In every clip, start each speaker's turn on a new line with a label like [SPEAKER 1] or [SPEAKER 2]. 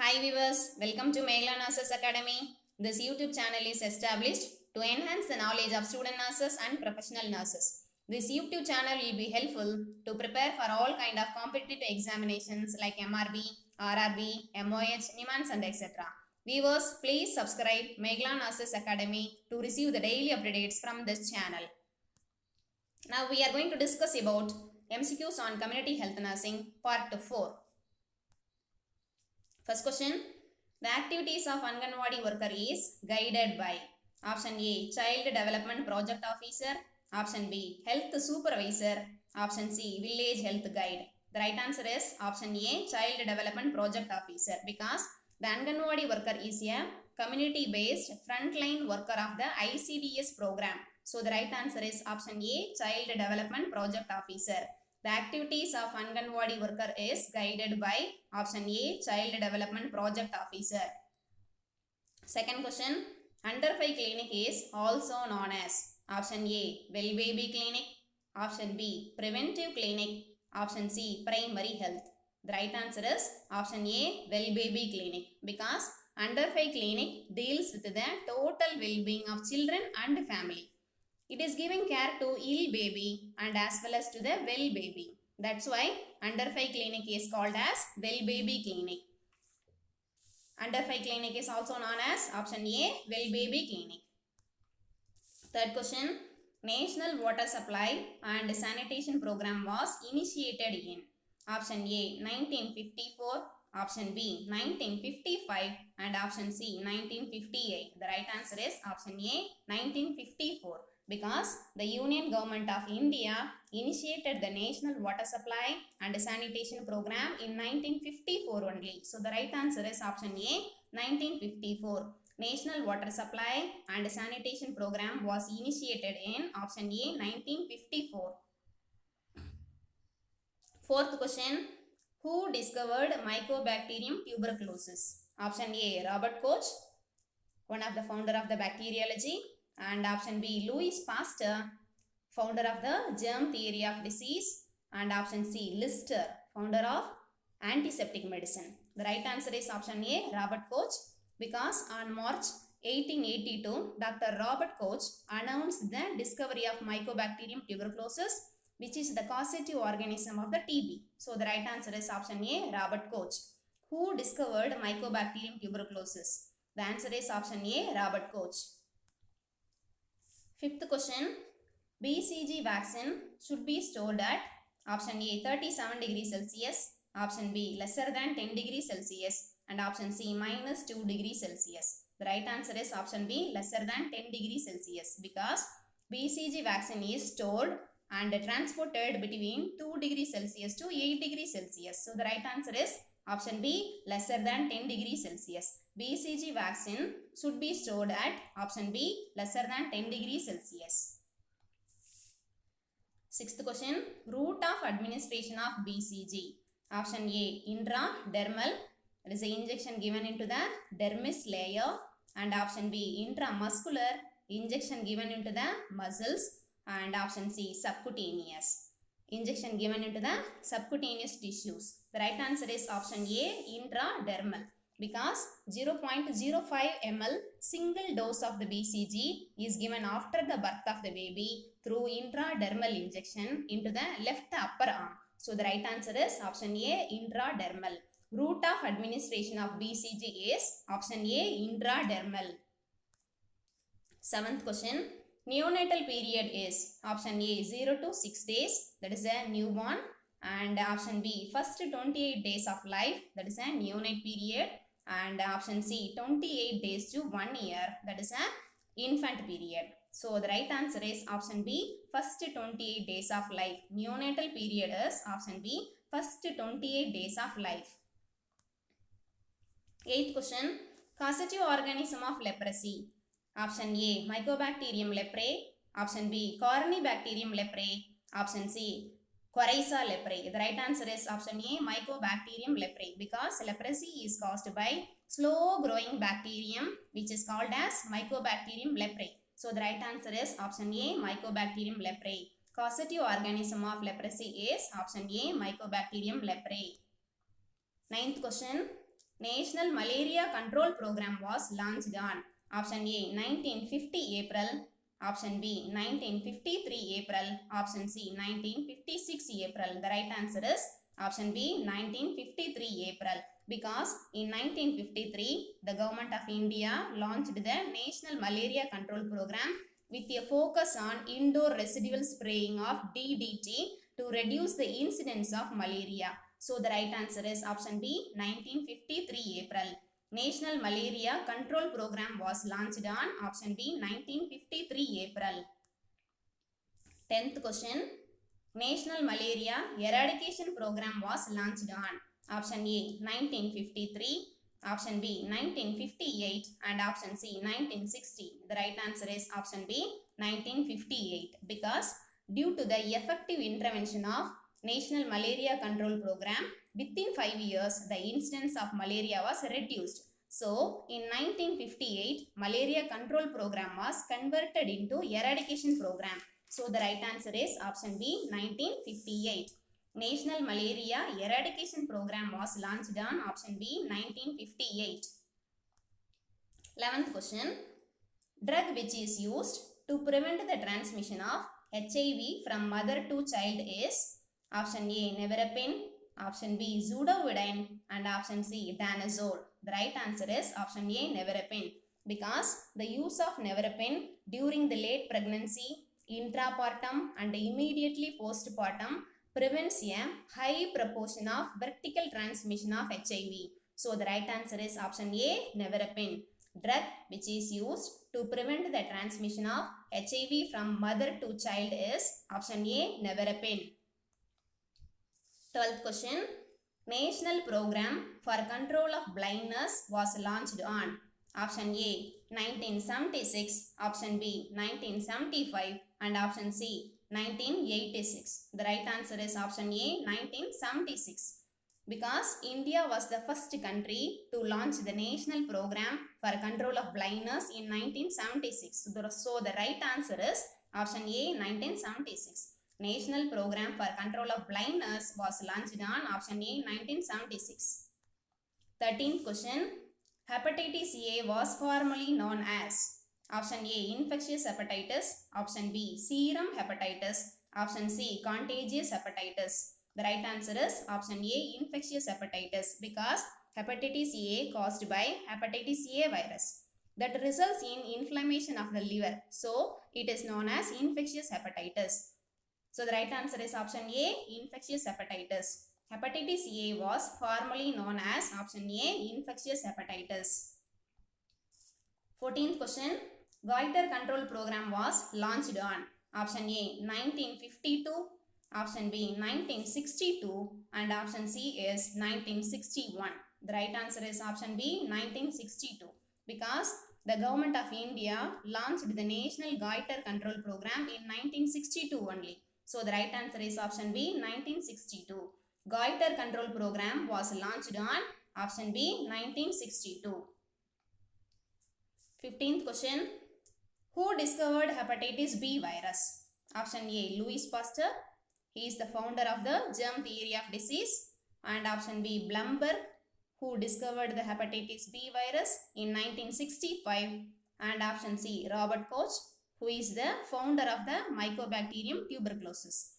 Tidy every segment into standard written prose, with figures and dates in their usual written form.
[SPEAKER 1] Hi viewers, welcome to Megla Nurses Academy. This YouTube channel is established to enhance the knowledge of student nurses and professional nurses. This YouTube channel will be helpful to prepare for all kind of competitive examinations like MRB, RRB, MOH, NIMANS and etc. Viewers, please subscribe Megla Nurses Academy to receive the daily updates from this channel. Now we are going to discuss about MCQs on Community Health Nursing Part 4. First question, the activities of Anganwadi worker is guided by option A, Child Development Project Officer, option B, Health Supervisor, option C, Village Health Guide. The right answer is option A, Child Development Project Officer, because the Anganwadi worker is a community-based frontline worker of the ICDS program. So the right answer is option A, Child Development Project Officer. The activities of Anganwadi worker is guided by option A, Child Development Project Officer. Second question, Under 5 clinic is also known as option A, Well Baby Clinic, option B, Preventive Clinic, option C, Primary Health. The right answer is option A, Well Baby Clinic, because Under 5 clinic deals with the total well-being of children and family. It is giving care to ill baby and as well as to the well baby. That's why Under 5 clinic is called as Well Baby Clinic. Under 5 clinic is also known as option A, Well Baby Clinic. Third question, National Water Supply and Sanitation Program was initiated in option A, 1954, option B, 1955 and option C, 1958. The right answer is option A, 1954. Because the Union Government of India initiated the National Water Supply and Sanitation Program in 1954 only. So the right answer is option A, 1954. National Water Supply and Sanitation Program was initiated in option A, 1954. Fourth question, who discovered Mycobacterium tuberculosis? Option A, Robert Koch, one of the founder of the bacteriology. And option B, Louis Pasteur, founder of the germ theory of disease. And option C, Lister, founder of antiseptic medicine. The right answer is option A, Robert Koch, because on March 1882, Dr. Robert Koch announced the discovery of Mycobacterium tuberculosis, which is the causative organism of the TB. So the right answer is option A, Robert Koch. Who discovered Mycobacterium tuberculosis? The answer is option A, Robert Koch. Fifth question, BCG vaccine should be stored at option A, 37 degrees Celsius, option B, lesser than 10 degrees Celsius, and option C, minus 2 degrees Celsius. The right answer is option B, lesser than 10 degrees Celsius, because BCG vaccine is stored and transported between 2 degrees Celsius to 8 degrees Celsius. So the right answer is option B, lesser than 10 degrees Celsius. BCG vaccine should be stored at option B, lesser than 10 degrees Celsius. Sixth question, route of administration of BCG. Option A, intradermal, that is the injection given into the dermis layer. And option B, intramuscular, injection given into the muscles. And option C, subcutaneous, injection given into the subcutaneous tissues. The right answer is option A, intradermal, because 0.05 ml single dose of the BCG is given after the birth of the baby through intradermal injection into the left upper arm. So the right answer is option A, intradermal. Route of administration of BCG is option A, intradermal. Seventh question, neonatal period is option A, 0 to 6 days, that is a newborn, and option B, first 28 days of life, that is a neonate period, and option C, 28 days to 1 year, that is a infant period. So the right answer is option B, first 28 days of life. Neonatal period is option B, first 28 days of life. Eighth question, causative organism of leprosy. Option A, Mycobacterium leprae. Option B, Corynebacterium leprae. Option C, Coryza leprae. The right answer is option A, Mycobacterium leprae, because leprosy is caused by slow growing bacterium which is called as Mycobacterium leprae. So the right answer is option A, Mycobacterium leprae. Causative organism of leprosy is option A, Mycobacterium leprae. Ninth question, National Malaria Control Program was launched on? Option A 1950 April, option B 1953 April, option C 1956 April. The right answer is option B 1953 April, because in 1953 the government of India launched the National Malaria Control Program with a focus on indoor residual spraying of DDT to reduce the incidence of malaria. So the right answer is option B 1953 April. National Malaria Control Program was launched on option B 1953 April. 10th question. National Malaria Eradication Program was launched on option A 1953, option B 1958 and option C 1960. The right answer is option B 1958, because due to the effective intervention of National Malaria Control Program, within 5 years the incidence of malaria was reduced. So in 1958 Malaria Control Program was converted into Eradication Program. So the right answer is option B 1958. National Malaria Eradication Program was launched on option B 1958. 11th question. Drug which is used to prevent the transmission of HIV from mother to child is option A nevirapine, option B zidovudine and option C danazol. The right answer is option A nevirapine, because the use of nevirapine during the late pregnancy, intrapartum and immediately postpartum prevents a high proportion of vertical transmission of HIV. So the right answer is option A nevirapine. Drug which is used to prevent the transmission of HIV from mother to child is option A nevirapine. 12th question. National Program for Control of Blindness was launched on option A 1976, option B 1975 and option C 1986. The right answer is option A 1976, because India was the first country to launch the National Program for Control of Blindness in 1976. So the right answer is option A 1976. National Program for Control of Blindness was launched on option A 1976. 13th question. Hepatitis A was formerly known as option A infectious hepatitis, option B serum hepatitis, option C contagious hepatitis. The right answer is option A infectious hepatitis, because hepatitis A caused by hepatitis A virus that results in inflammation of the liver. So it is known as infectious hepatitis. So the right answer is option A infectious hepatitis. Hepatitis A was formerly known as option A infectious hepatitis. 14th question. Goiter Control Program was launched on option A 1952, option B 1962 and option C is 1961. The right answer is option B 1962, because the government of India launched the National Goiter Control Program in 1962 only. So the right answer is option B 1962. Goiter Control Program was launched on option B 1962. 15th question. Who discovered hepatitis B virus? Option A Louis Pasteur. He is the founder of the germ theory of disease. And option B Blumberg, who discovered the hepatitis B virus in 1965. And option C Robert Koch, who is the founder of the Mycobacterium tuberculosis.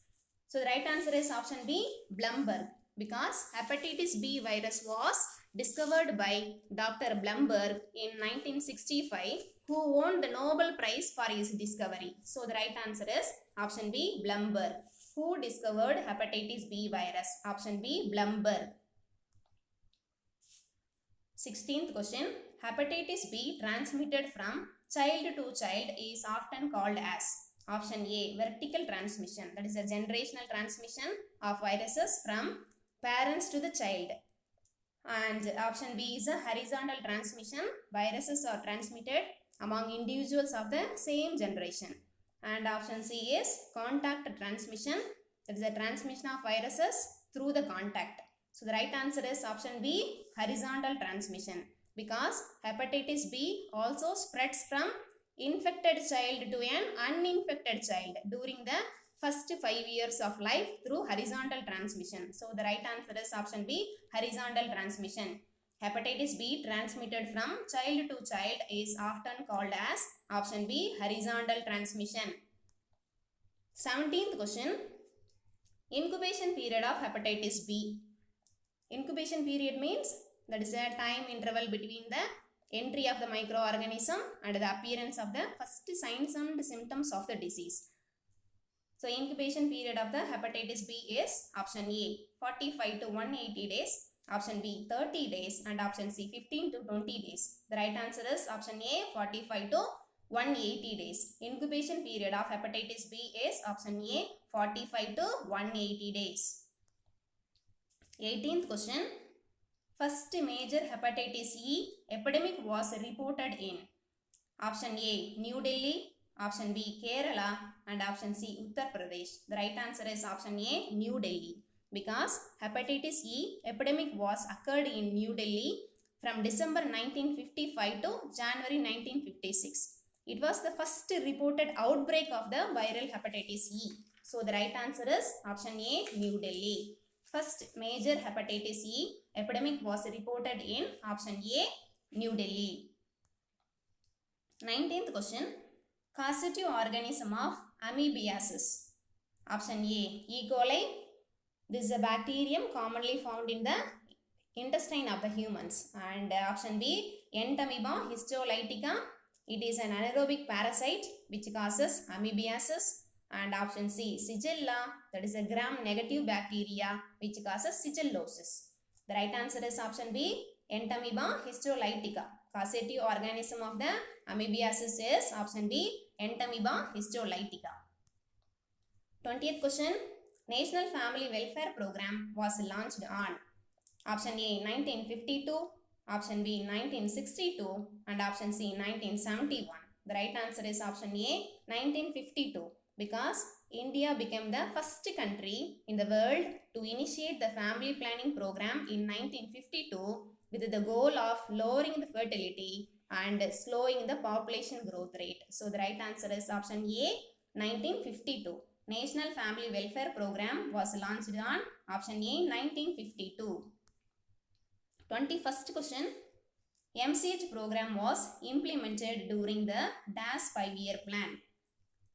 [SPEAKER 1] So the right answer is option B Blumberg, because hepatitis B virus was discovered by Dr. Blumberg in 1965, who won the Nobel Prize for his discovery. So the right answer is option B Blumberg. Who discovered hepatitis B virus? Option B Blumberg. 16th question. Hepatitis B transmitted from child to child is often called as option A vertical transmission, that is a generational transmission of viruses from parents to the child, and option B is a horizontal transmission, viruses are transmitted among individuals of the same generation, and option C is contact transmission, that is a transmission of viruses through the contact. So the right answer is option B horizontal transmission, because hepatitis B also spreads from infected child to an uninfected child during the first 5 years of life through horizontal transmission. So the right answer is option B horizontal transmission. Hepatitis B transmitted from child to child is often called as option B, horizontal transmission. 17th question. Incubation period of hepatitis B. Incubation period means that is a time interval between the entry of the microorganism and the appearance of the first signs and symptoms of the disease. So incubation period of the hepatitis B is option A 45 to 180 days, option B 30 days, and option C 15 to 20 days. The right answer is option A 45 to 180 days. Incubation period of hepatitis B is option A 45 to 180 days. 18th question. First major hepatitis E epidemic was reported in option A New Delhi, option B Kerala, and option C Uttar Pradesh. The right answer is option A New Delhi, because hepatitis E epidemic was occurred in New Delhi from December 1955 to January 1956. It was the first reported outbreak of the viral hepatitis E. So the right answer is option A New Delhi. First major hepatitis E epidemic was reported in option A New Delhi. 19th question. Causative organism of amoebiasis. Option A E. coli. This is a bacterium commonly found in the intestine of the humans. And option B Entamoeba histolytica. It is an anaerobic parasite which causes amoebiasis. And option C Shigella, that is a gram-negative bacteria which causes shigellosis. The right answer is option B Entamoeba histolytica. Causative organism of the amoebiasis is option B Entamoeba histolytica. 20th question. National Family Welfare Program was launched on option A 1952, option B 1962, and option C 1971. The right answer is option A 1952, because India became the first country in the world to initiate the family planning program in 1952 with the goal of lowering the fertility and slowing the population growth rate. So the right answer is option A 1952. National Family Welfare Program was launched on option A 1952. 21st question. MCH program was implemented during the DAS 5-year plan.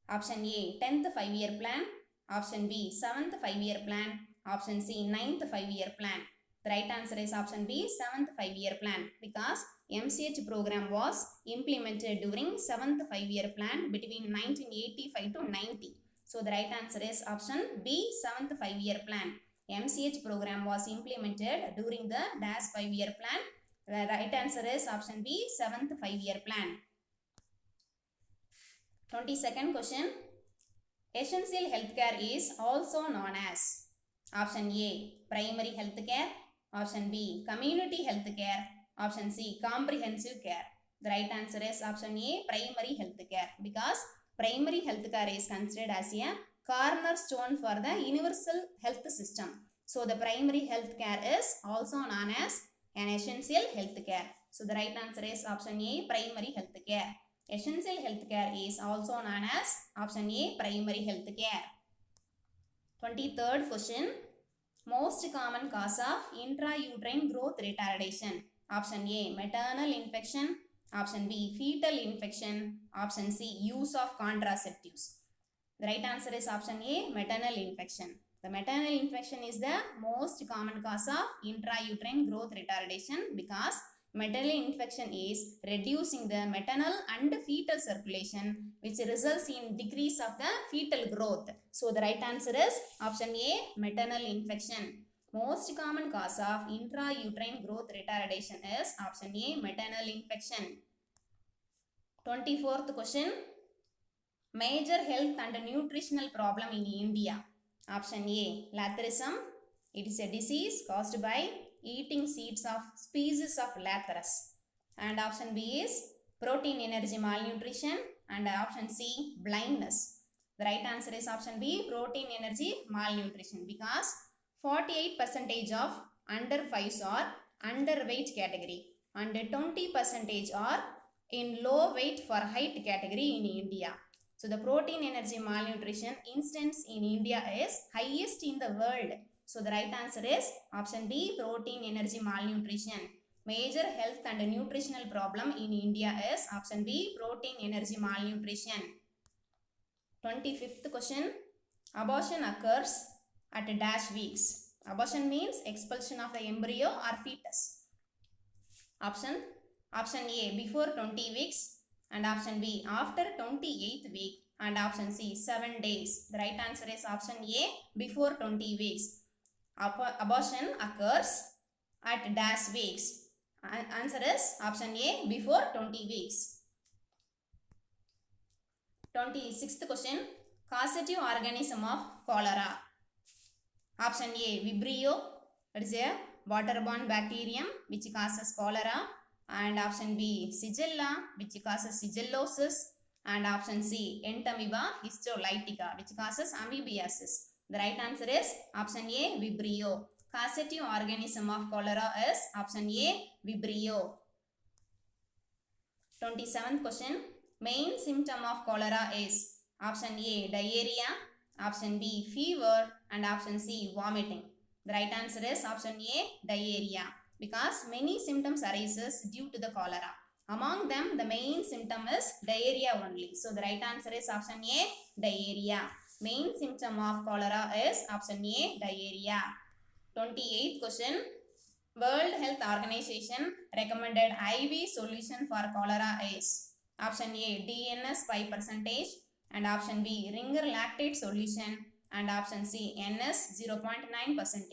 [SPEAKER 1] Option A 10th 5-year plan, option B 7th 5-year plan, option C 9th 5-year plan. The right answer is option B 7th 5-year plan, because MCH program was implemented during 7th 5-year plan between 1985 to 90. So the right answer is option B 7th 5-year plan. MCH program was implemented during the DAS 5-year plan. The right answer is option B 7th 5-year plan. 22nd question. Essential healthcare is also known as option A primary healthcare, option B community healthcare, option C comprehensive care. The right answer is option A primary healthcare, because primary healthcare is considered as a cornerstone for the universal health system. So the primary healthcare is also known as an essential healthcare. So the right answer is option A primary healthcare. Essential healthcare is also known as option A primary healthcare. 23rd question. Most common cause of intrauterine growth retardation. Option A maternal infection, option B fetal infection, option C use of contraceptives. The right answer is option A maternal infection. The maternal infection is the most common cause of intrauterine growth retardation, because maternal infection is reducing the maternal and fetal circulation, which results in decrease of the fetal growth. So the right answer is option A maternal infection. Most common cause of intrauterine growth retardation is option A maternal infection. 24th question. Major health and nutritional problem in India. Option A Lathrism. It is a disease caused by eating seeds of species of Lathyrus. And option B is protein energy malnutrition, and option C blindness. The right answer is option B protein energy malnutrition, because 48% of under 5s are underweight category and 20% are in low weight for height category in India. So the protein energy malnutrition instance in India is highest in the world. So the right answer is option B protein energy malnutrition. major health and nutritional problem in India is option B, protein energy malnutrition. 25th question, abortion occurs at dash weeks. Abortion means expulsion of the embryo or fetus. Option A, before 20 weeks, and option B, after 28th week, and option C, 7 days. The right answer is option A, before 20 weeks. Abortion occurs at dash weeks. Answer is option A, before 20 weeks. 26th question, causative organism of cholera. Option A, Vibrio, that is a waterborne bacterium which causes cholera, and option B, Shigella, which causes shigellosis, and option C, Entamoeba histolytica, which causes amoebiasis. The right answer is option A, Vibrio. Causative organism of cholera is option A, Vibrio. 27th question, main symptom of cholera is option A, diarrhea, option B, fever, and option C, vomiting. The right answer is option A, diarrhea, because many symptoms arises due to the cholera. Among them, the main symptom is diarrhea only. So the right answer is option A, diarrhea. Main symptom of cholera is option A, diarrhea. 28th question, World Health Organization recommended IV solution for cholera is option A, DNS 5%, and option B, Ringer lactate solution, and option C, NS 0.9%.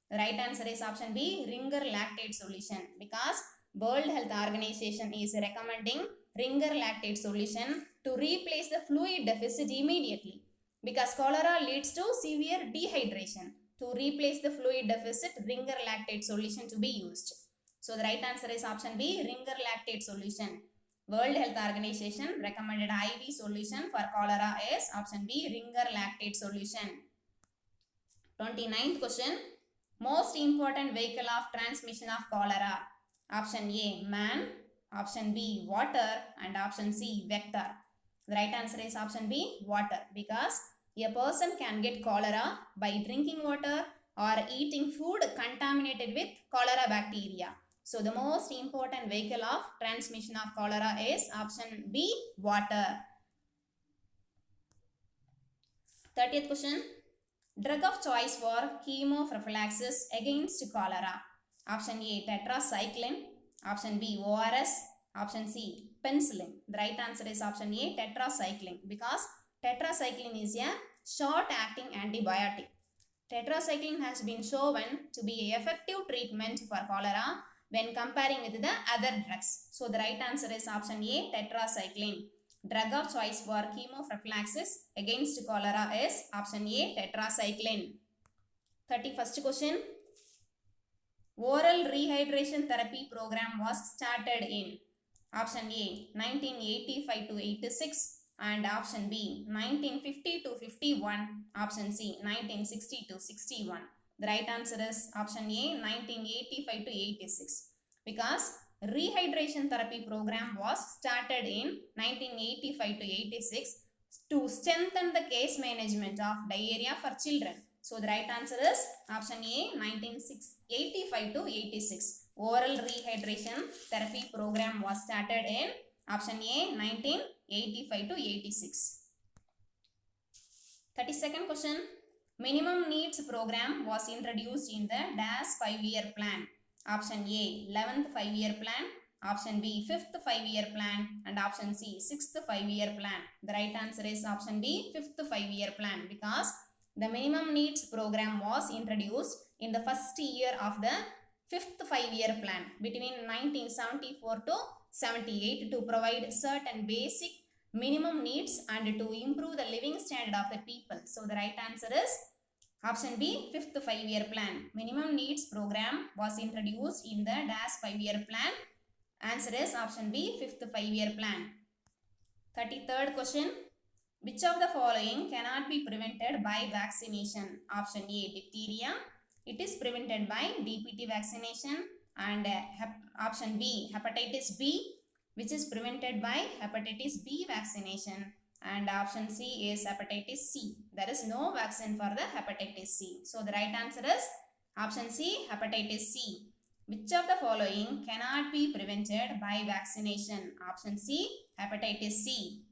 [SPEAKER 1] The right answer is option B, Ringer lactate solution, because World Health Organization is recommending Ringer lactate solution to replace the fluid deficit immediately, because cholera leads to severe dehydration. To replace the fluid deficit, Ringer lactate solution to be used. So the right answer is option B, Ringer lactate solution. World Health Organization recommended IV solution for cholera is option B, Ringer lactate solution. 29th question, most important vehicle of transmission of cholera. Option A, man, option B, water, and option C, vector. The right answer is option B, water, because a person can get cholera by drinking water or eating food contaminated with cholera bacteria. So the most important vehicle of transmission of cholera is option B, water. 30th question, drug of choice for chemoprophylaxis against cholera. Option A, tetracycline, option B, ORS, option C, penicillin. The right answer is option A, tetracycline, because tetracycline is a short-acting antibiotic. Tetracycline has been shown to be an effective treatment for cholera when comparing with the other drugs. So the right answer is option A, tetracycline. Drug of choice for chemoprophylaxis against cholera is option A, tetracycline. 31st question, oral rehydration therapy program was started in option A, 1985 to 86, and option B, 1950 to 51, option C, 1960 to 61. The right answer is option A, 1985 to 86, because rehydration therapy program was started in 1985 to 86 to strengthen the case management of diarrhea for children. So the right answer is option A, 1985 to 86. Oral rehydration therapy program was started in option A, 1985 to 86. 32nd question, minimum needs program was introduced in the DAS 5-year plan. Option A, 11th 5-year plan, option B, 5th 5-year plan, and option C, 6th 5-year plan. The right answer is option B, 5th 5-year plan, because the minimum needs program was introduced in the first year of the 5th 5-year plan between 1974 to 78 to provide certain basic minimum needs and to improve the living standard of the people. So the right answer is option B, 5th 5-year plan. Minimum needs program was introduced in the DAS 5-year plan. Answer is option B, 5th 5-year plan. 33rd question, which of the following cannot be prevented by vaccination? Option A, diphtheria. It is prevented by DPT vaccination. And option B, hepatitis B, which is prevented by hepatitis B vaccination. And option C is hepatitis C. There is no vaccine for the hepatitis C. So the right answer is option C, hepatitis C. Which of the following cannot be prevented by vaccination? Option C, hepatitis C.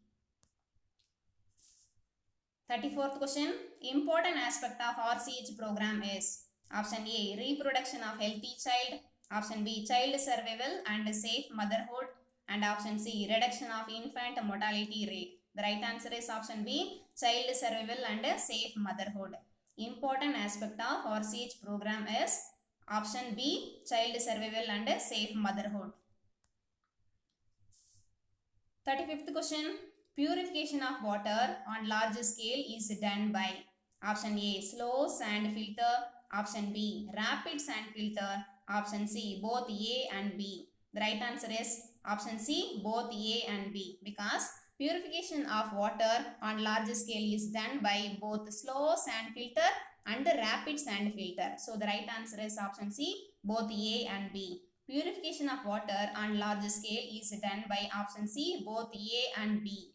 [SPEAKER 1] 34th question. Important aspect of RCH program is option A, reproduction of healthy child, option B, child survival and safe motherhood, and option C, reduction of infant mortality rate. The right answer is option B, child survival and safe motherhood. Important aspect of RCH program is option B, child survival and safe motherhood. 35th question. Purification of water on large scale is done by option A, slow sand filter, option B, rapid sand filter, option C, both A and B. The right answer is option C, both A and B, because purification of water on large scale is done by both slow sand filter and rapid sand filter. So the right answer is option C, both A and B. Purification of water on large scale is done by option C, both A and B.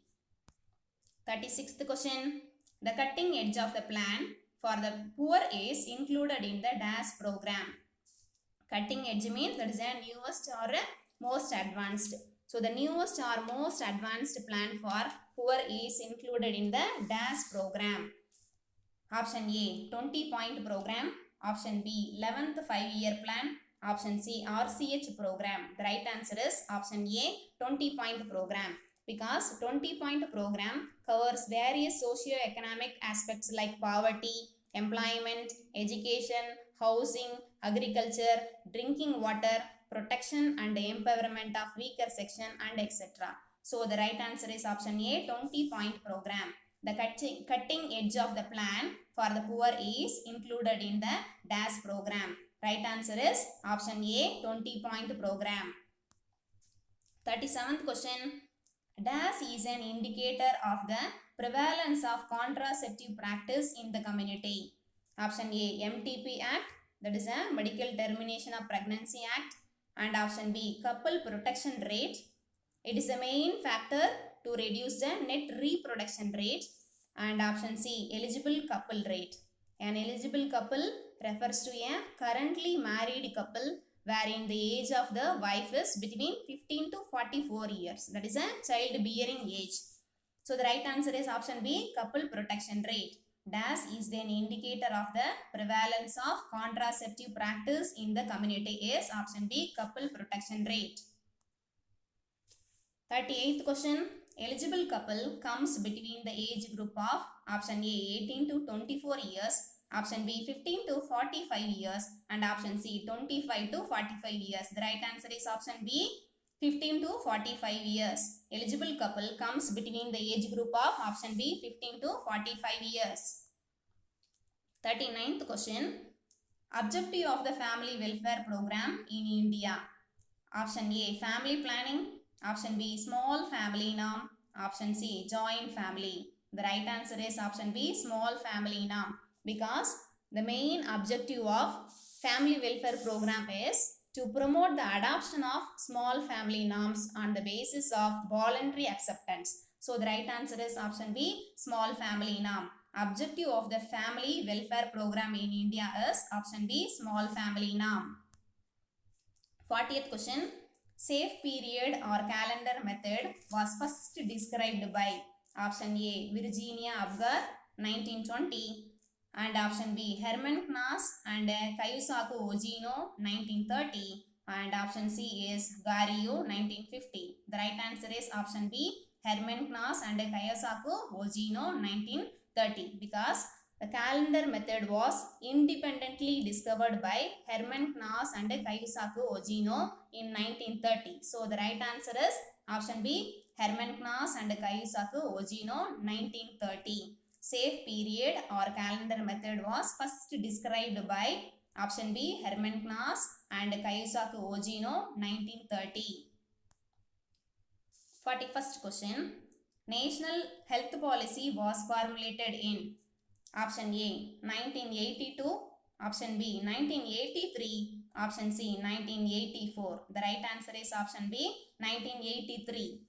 [SPEAKER 1] 36th question. The cutting edge of the plan for the poor is included in the DAS program. Cutting edge means that is the newest or most advanced. So the newest or most advanced plan for poor is included in the DAS program. Option A, 20-point program. Option B, 11th 5-year plan. Option C, RCH program. The right answer is option A, 20-point program, because 20-point program covers various socio-economic aspects like poverty, employment, education, housing, agriculture, drinking water, protection and empowerment of weaker section, and etc. So the right answer is option A, 20-point program. The cutting edge of the plan for the poor is included in the DAS program. Right answer is option A, 20-point program. 37th question. DAS is an indicator of the prevalence of contraceptive practice in the community. Option A, MTP Act, that is a Medical Termination of Pregnancy Act, and option B, couple protection rate. It is the main factor to reduce the net reproduction rate, and option C, eligible couple rate. An eligible couple refers to a currently married couple wherein the age of the wife is between 15 to 44 years. That is a childbearing age. So the right answer is option B, couple protection rate. DAS is an indicator of the prevalence of contraceptive practice in the community is option B, couple protection rate. 38th question. Eligible couple comes between the age group of option A, 18 to 24 years, option B, 15 to 45 years, and option C, 25 to 45 years. The right answer is option B, 15 to 45 years. Eligible couple comes between the age group of option B, 15 to 45 years. 39th question. Objective of the family welfare program in India. Option A, family planning. Option B, small family norm. Option C, joint family. The right answer is option B, small family norm, because the main objective of family welfare program is to promote the adoption of small family norms on the basis of voluntary acceptance. So the right answer is option B, small family norm. Objective of the family welfare program in India is option B, small family norm. 40th question. Safe period or calendar method was first described by option A, Virginia Abgar, 1920, and option B, Herman Knaus and Kiyosaki Ogino, 1930, and option C is Gario, 1950. The right answer is option B, Herman Knaus and Kiyosaki Ogino, 1930, because the calendar method was independently discovered by Herman Knaus and Kiyosaki Ogino in 1930. So the right answer is option B, Herman Knaus and Kiyosaki Ogino, 1930. Safe period or calendar method was first described by option B, Herman Knaus and Kiyosaki Ogino, 1930. 41st question. National health policy was formulated in option A, 1982, option B, 1983, option C, 1984. The right answer is option B, 1983,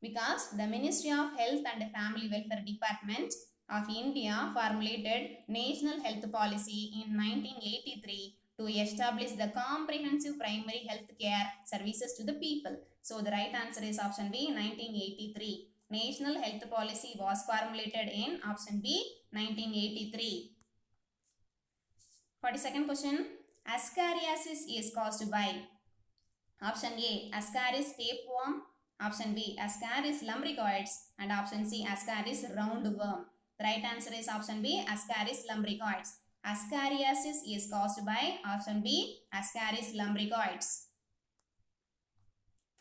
[SPEAKER 1] because the Ministry of Health and Family Welfare Department of India formulated National Health Policy in 1983 to establish the comprehensive primary health care services to the people. So the right answer is option B, 1983. National health policy was formulated in option B, 1983. 42nd question. Ascariasis is caused by option A, Ascaris tapeworm, option B, Ascaris lumbricoides, and option C, Ascaris roundworm. The right answer is option B, Ascaris lumbricoides. Ascariasis is caused by option B, Ascaris lumbricoides.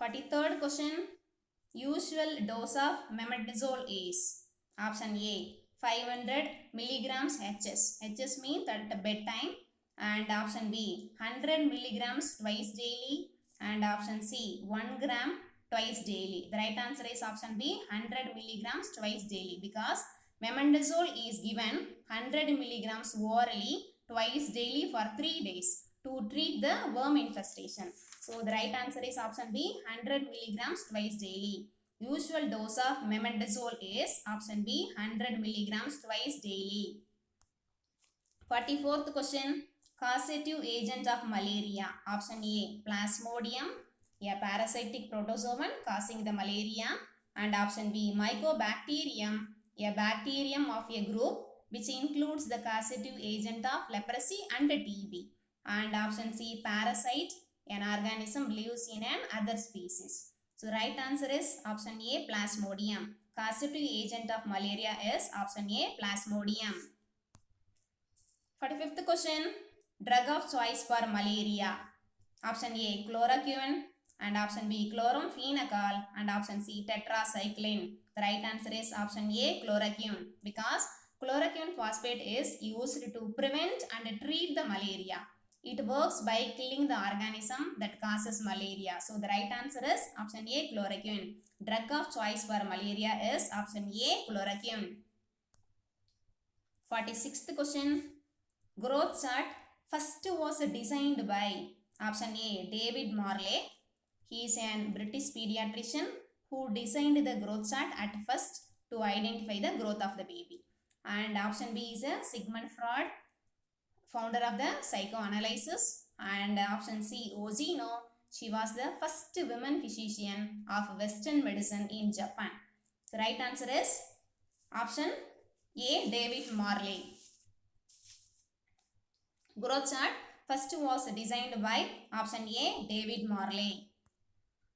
[SPEAKER 1] 43rd question. Usual dose of mebendazole is option A, 500 milligrams HS. HS means at bedtime. And option B, 100 milligrams twice daily. And option C, 1 gram twice daily. The right answer is option B, 100 milligrams twice daily, because mebendazole is given 100 milligrams orally twice daily for 3 days to treat the worm infestation. So the right answer is option B, 100 milligrams twice daily. Usual dose of mebendazole is option B, 100 milligrams twice daily. 44th question. Causative agent of malaria. Option A, Plasmodium, a parasitic protozoan causing the malaria. And option B, Mycobacterium, a bacterium of a group which includes the causative agent of leprosy and TB. And option C, parasite, an organism lives in an other species. So right answer is option A, Plasmodium. Causative agent of malaria is option A, Plasmodium. 45th question. Drug of choice for malaria. Option A, chloroquine, and option B, chloramphenicol, and option C, tetracycline. The right answer is option A, chloroquine, because chloroquine phosphate is used to prevent and treat the malaria. It works by killing the organism that causes malaria. So the right answer is option A, chloroquine. Drug of choice for malaria is option A, chloroquine. 46th question. Growth chart first was designed by option A, David Morley. He is an British pediatrician who designed the growth chart at first to identify the growth of the baby. And option B is a Sigmund Freud, founder of the psychoanalysis. And option C, Ozino. She was the first woman physician of Western medicine in Japan. The right answer is option A, David Morley. Growth chart first was designed by option A, David Morley.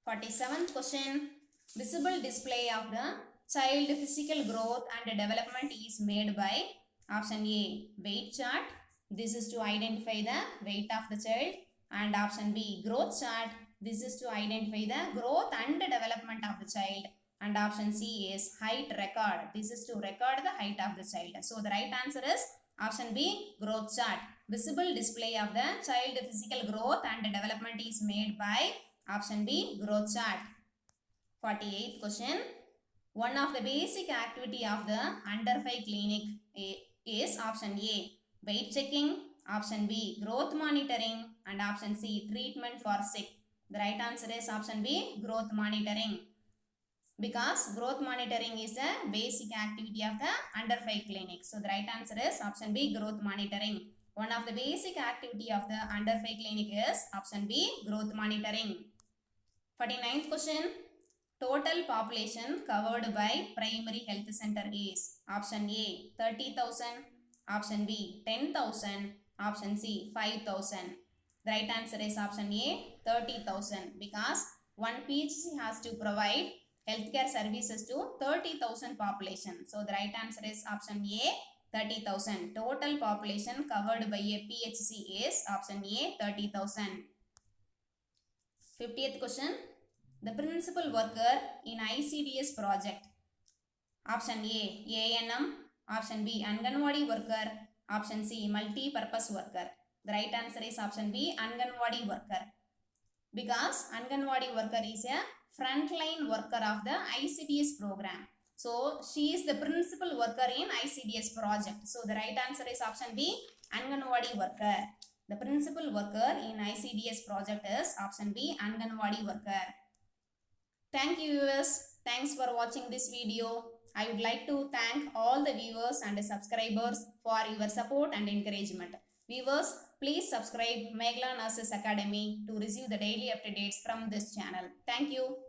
[SPEAKER 1] 47th question. Visible display of the child physical growth and development is made by option A, weight chart. This is to identify the weight of the child. And option B, growth chart. This is to identify the growth and development of the child. And option C is height record. This is to record the height of the child. So the right answer is option B, growth chart. Visible display of the child physical growth and development is made by option B, growth chart. 48th question. One of the basic activity of the under 5 clinic is option A, weight checking, option B, growth monitoring, and option C, treatment for sick. The right answer is option B, growth monitoring, because growth monitoring is a basic activity of the under 5 clinic. So the right answer is option B, growth monitoring. One of the basic activity of the under 5 clinic is option B, growth monitoring. 49th question. Total population covered by primary health center is option A, 30,000, option B, 10,000, option C, 5,000. The right answer is option A, 30,000, because one PHC has to provide healthcare services to 30,000 population. So the right answer is option A, 30,000. Total population covered by a PHC is option A, 30,000. 50th question. The principal worker in ICDS project. Option A, ANM. Option B, Anganwadi worker. Option C, multi-purpose worker. The right answer is option B, Anganwadi worker, because Anganwadi worker is a frontline worker of the ICDS program. So she is the principal worker in ICDS project. So the right answer is option B, Anganwadi worker. The principal worker in ICDS project is option B, Anganwadi worker. Thank you viewers. Thanks for watching this video. I would like to thank all the viewers and subscribers for your support and encouragement. Viewers, Please subscribe Megla Nurses Academy to receive the daily updates from this channel. Thank you.